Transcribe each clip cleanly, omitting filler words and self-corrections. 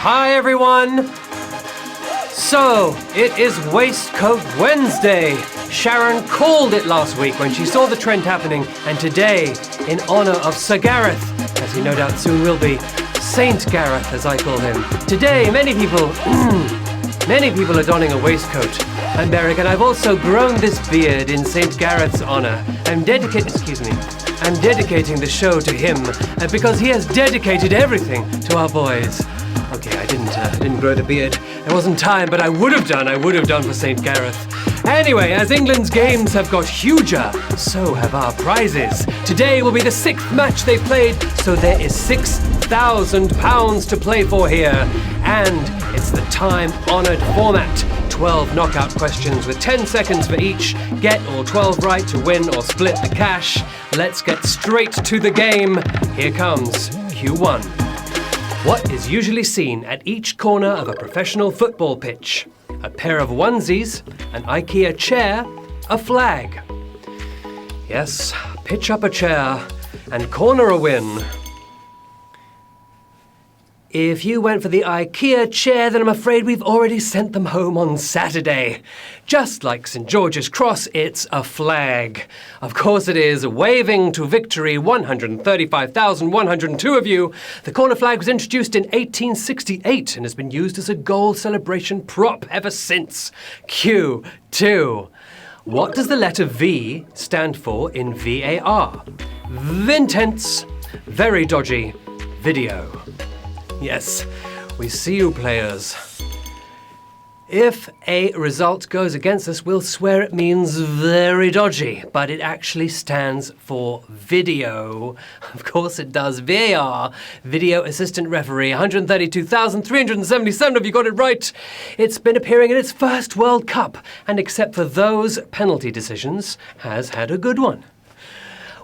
Hi everyone! So, it is Waistcoat Wednesday. Sharon called it last week when she saw the trend happening, and today, in honour of Sir Gareth, as he no doubt soon will be, Saint Gareth as I call him. Today, many people are donning a waistcoat. I'm Beric, and I've also grown this beard in Saint Gareth's honour. I'm dedicating the show to him because he has dedicated everything to our boys. Okay, I didn't grow the beard. There wasn't time, but I would have done for St. Gareth. Anyway, as England's games have got huger, so have our prizes. Today will be the 6th match they've played, so there is £6,000 to play for here. And it's the time-honoured format. 12 knockout questions with 10 seconds for each. Get all 12 right to win or split the cash. Let's get straight to the game. Here comes Q1. What is usually seen at each corner of a professional football pitch? A pair of onesies, an IKEA chair, a flag. Yes, pitch up a chair and corner a win. If you went for the IKEA chair, then I'm afraid we've already sent them home on Saturday. Just like St. George's Cross, it's a flag. Of course it is. Waving to victory, 135,102 of you. The corner flag was introduced in 1868 and has been used as a goal celebration prop ever since. Q2. What does the letter V stand for in VAR? Vintense, very dodgy, video. Yes, we see you players. If a result goes against us, we'll swear it means very dodgy, but it actually stands for video. Of course it does. VAR, Video Assistant Referee. 132,377 of you got it right. It's been appearing in its first World Cup, and except for those penalty decisions, has had a good one.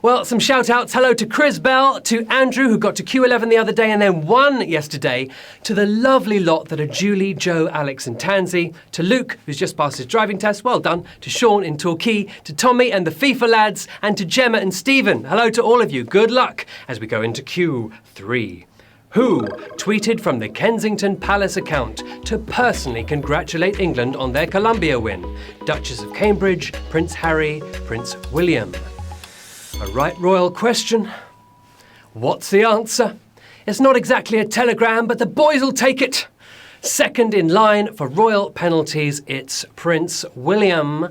Well, some shout-outs. Hello to Chris Bell, to Andrew, who got to Q11 the other day and then won yesterday, to the lovely lot that are Julie, Joe, Alex and Tansy, to Luke, who's just passed his driving test, well done, to Sean in Torquay, to Tommy and the FIFA lads, and to Gemma and Stephen. Hello to all of you. Good luck as we go into Q3. Who tweeted from the Kensington Palace account to personally congratulate England on their Columbia win? Duchess of Cambridge, Prince Harry, Prince William. A right royal question. What's the answer? It's not exactly a telegram, but the boys will take it. Second in line for royal penalties, it's Prince William.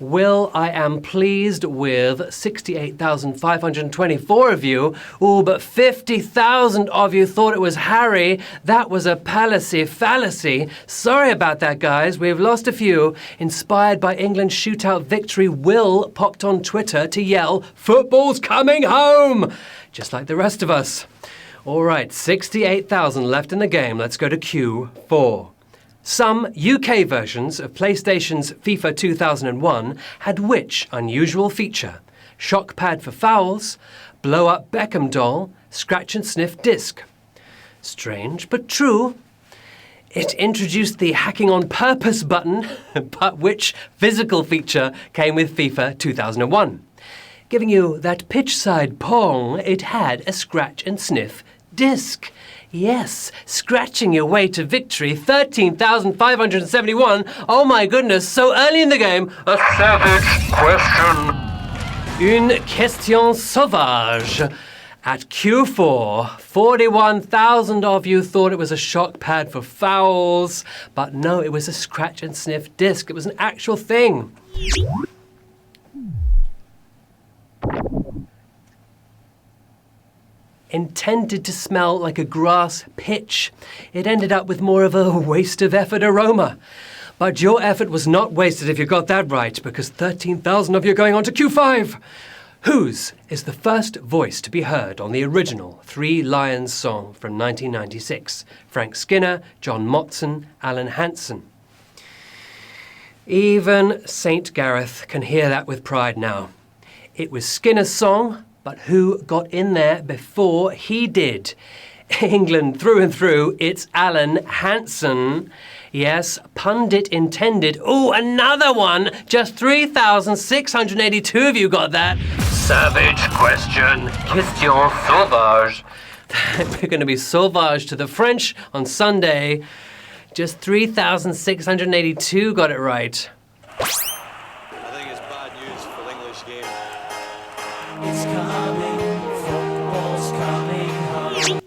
Will, I am pleased with 68,524 of you. Ooh, but 50,000 of you thought it was Harry. That was a palacy fallacy. Sorry about that, guys. We've lost a few. Inspired by England's shootout victory, Will popped on Twitter to yell, "Football's coming home!" Just like the rest of us. All right, 68,000 left in the game. Let's go to Q4. Some UK versions of PlayStation's FIFA 2001 had which unusual feature? Shock pad for fouls, blow-up Beckham doll, scratch and sniff disc. Strange, but true. It introduced the hacking on purpose button, but which physical feature came with FIFA 2001? Giving you that pitch-side pong, it had a scratch and sniff disc. Yes, scratching your way to victory, 13,571. Oh my goodness, so early in the game. A savage question. Une question sauvage. At Q4, 41,000 of you thought it was a shock pad for fouls, but no, it was a scratch and sniff disc. It was an actual thing. Intended to smell like a grass pitch, it ended up with more of a waste of effort aroma. But your effort was not wasted if you got that right, because 13,000 of you are going on to Q5. Whose is the first voice to be heard on the original Three Lions song from 1996? Frank Skinner, John Motson, Alan Hansen. Even St. Gareth can hear that with pride now. It was Skinner's song, but who got in there before he did? England through and through, it's Alan Hansen. Yes, pundit intended. Oh, another one! Just 3,682 of you got that. Savage question. Question sauvage. We're going to be sauvage to the French on Sunday. Just 3,682 got it right. I think it's bad news for the English game. It's coming, football's coming home.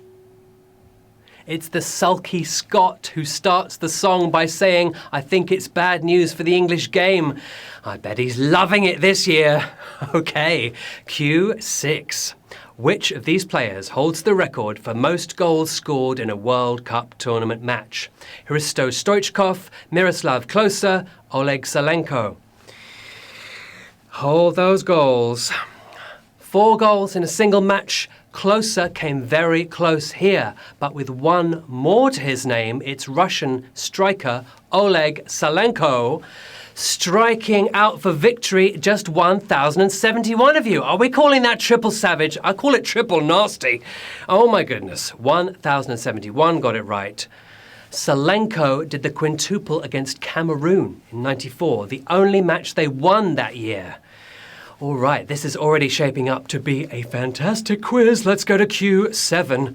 It's the sulky Scot who starts the song by saying, I think it's bad news for the English game. I bet he's loving it this year. Okay, Q6. Which of these players holds the record for most goals scored in a World Cup tournament match? Hristo Stoichkov, Miroslav Klose, Oleg Salenko. Hold those goals. 4 goals in a single match. Klose came very close here, but with one more to his name, it's Russian striker Oleg Salenko striking out for victory, just 1,071 of you. Are we calling that triple savage? I call it triple nasty. Oh my goodness, 1,071 got it right. Salenko did the quintuple against Cameroon in '94, the only match they won that year. All right, this is already shaping up to be a fantastic quiz. Let's go to Q7.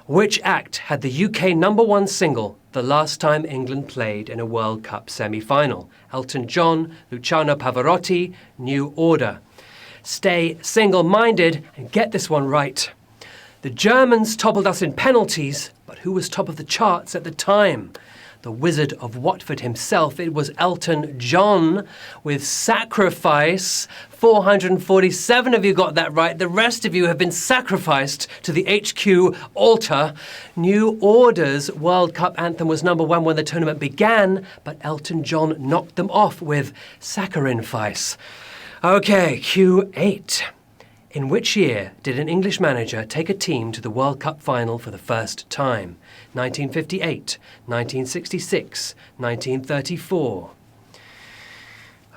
Which act had the UK #1 single the last time England played in a World Cup semi-final? Elton John, Luciano Pavarotti, New Order. Stay single-minded and get this one right. The Germans toppled us in penalties, but who was top of the charts at the time? The Wizard of Watford himself, it was Elton John with Sacrifice. 447 of you got that right. The rest of you have been sacrificed to the HQ altar. New Order's World Cup anthem was #1 when the tournament began, but Elton John knocked them off with Saccharine-Fice. Okay, Q8. In which year did an English manager take a team to the World Cup final for the first time? 1958, 1966, 1934.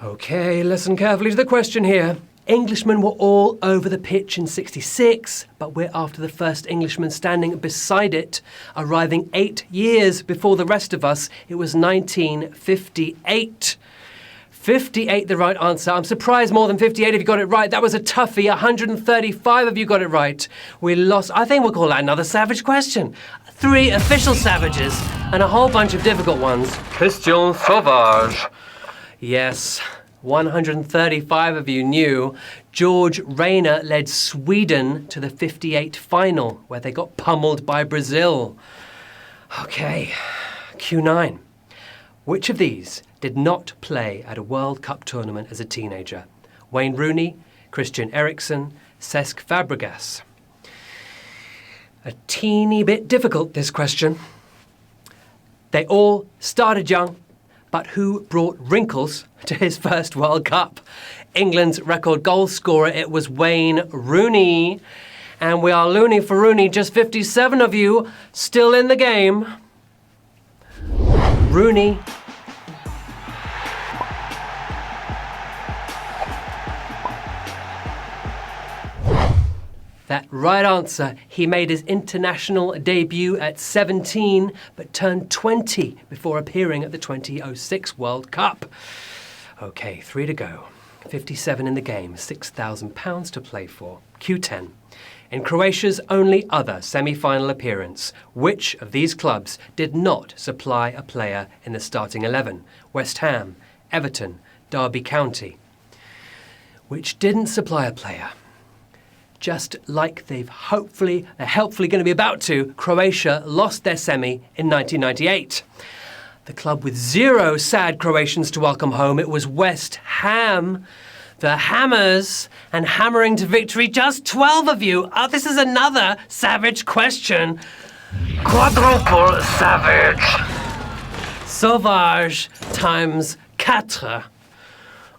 Okay, listen carefully to the question here. Englishmen were all over the pitch in '66, but we're after the first Englishman standing beside it, arriving 8 years before the rest of us. It was 1958. 58 the right answer. I'm surprised more than 58 of you got it right. That was a toughie. 135 of you got it right. We lost. I think we'll call that another savage question. 3 official savages and a whole bunch of difficult ones. Question sauvage. Yes, 135 of you knew. George Rayner led Sweden to the '58 final, where they got pummeled by Brazil. Okay, Q9. Which of these did not play at a World Cup tournament as a teenager? Wayne Rooney, Christian Eriksen, Cesc Fabregas. A teeny bit difficult, this question. They all started young, but who brought wrinkles to his first World Cup? England's record goal scorer, it was Wayne Rooney. And we are loony for Rooney, just 57 of you still in the game. Rooney. That right answer. He made his international debut at 17, but turned 20 before appearing at the 2006 World Cup. Okay, 3 to go. 57 in the game, £6,000 to play for. Q10. In Croatia's only other semi-final appearance, which of these clubs did not supply a player in the starting 11? West Ham, Everton, Derby County. Which didn't supply a player? Just like they're hopefully going to be about to, Croatia lost their semi in 1998. The club with 0 sad Croatians to welcome home, it was West Ham. The Hammers, and hammering to victory, just 12 of you. Oh, this is another savage question. Quadruple savage. Sauvage times 4.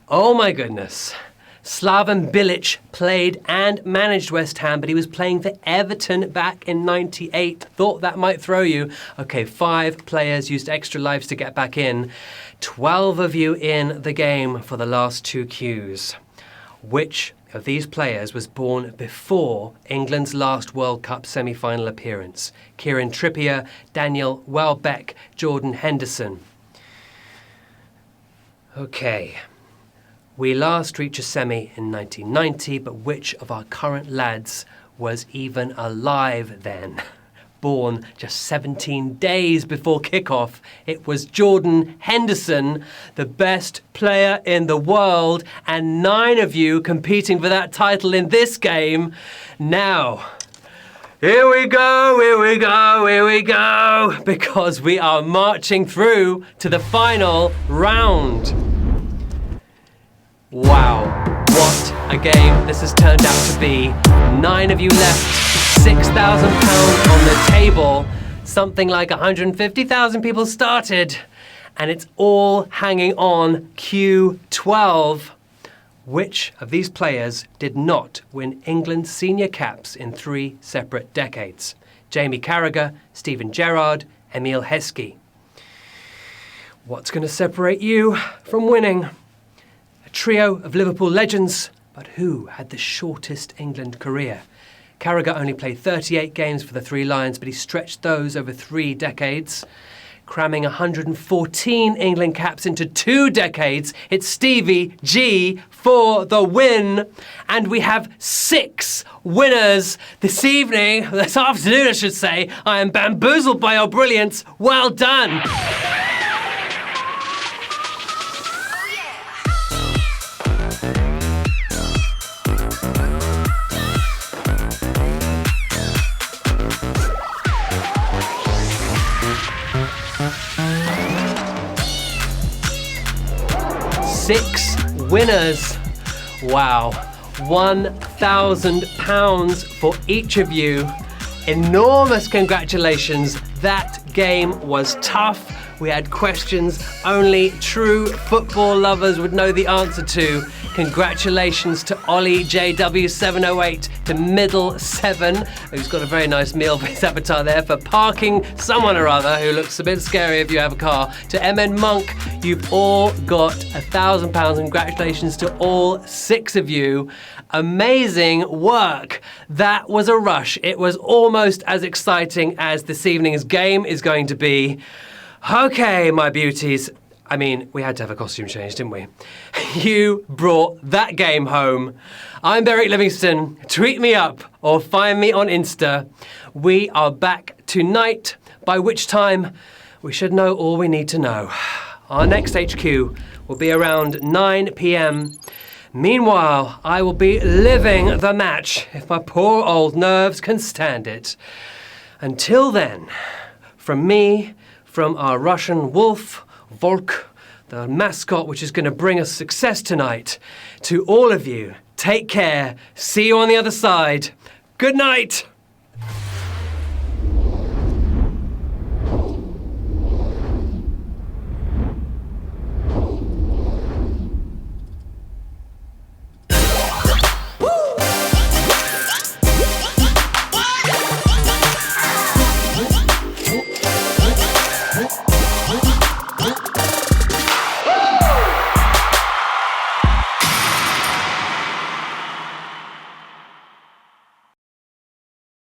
Oh my goodness. Slaven Bilic played and managed West Ham, but he was playing for Everton back in '98. Thought that might throw you. Okay, 5 players used extra lives to get back in. 12 of you in the game for the last 2 Qs. Which of these players was born before England's last World Cup semi-final appearance? Kieran Trippier, Daniel Welbeck, Jordan Henderson. Okay. We last reached a semi in 1990, but which of our current lads was even alive then. Born just 17 days before kickoff, it was Jordan Henderson, the best player in the world, and 9 of you competing for that title in this game. Now, here we go, here we go, here we go, because we are marching through to the final round. Wow, what a game this has turned out to be. 9 of you left. £6,000 on the table. Something like 150,000 people started. And it's all hanging on Q12. Which of these players did not win England senior caps in 3 separate decades? Jamie Carragher, Steven Gerrard, Emile Heskey. What's going to separate you from winning? A trio of Liverpool legends, but who had the shortest England career? Carragher only played 38 games for the Three Lions, but he stretched those over 3 decades. Cramming 114 England caps into 2 decades, it's Stevie G for the win. And we have 6 winners this evening, this afternoon I should say. I am bamboozled by your brilliance. Well done. 6 winners. Wow. £1,000 for each of you. Enormous congratulations. That game was tough. We had questions only true football lovers would know the answer to. Congratulations to Ollie JW708, to Middle 7, who's got a very nice meal for his avatar there, for parking someone or other who looks a bit scary if you have a car. To MN Monk, you've all got £1,000. Congratulations to all 6 of you. Amazing work. That was a rush. It was almost as exciting as this evening's game is going to be. Okay, my beauties. I mean, we had to have a costume change, didn't we? You brought that game home. I'm Beric Livingstone. Tweet me up or find me on Insta. We are back tonight, by which time we should know all we need to know. Our next HQ will be around 9 p.m. Meanwhile, I will be living the match if my poor old nerves can stand it. Until then, from me, from our Russian wolf, Volk, the mascot which is going to bring us success tonight, to all of you, take care. See you on the other side. Good night.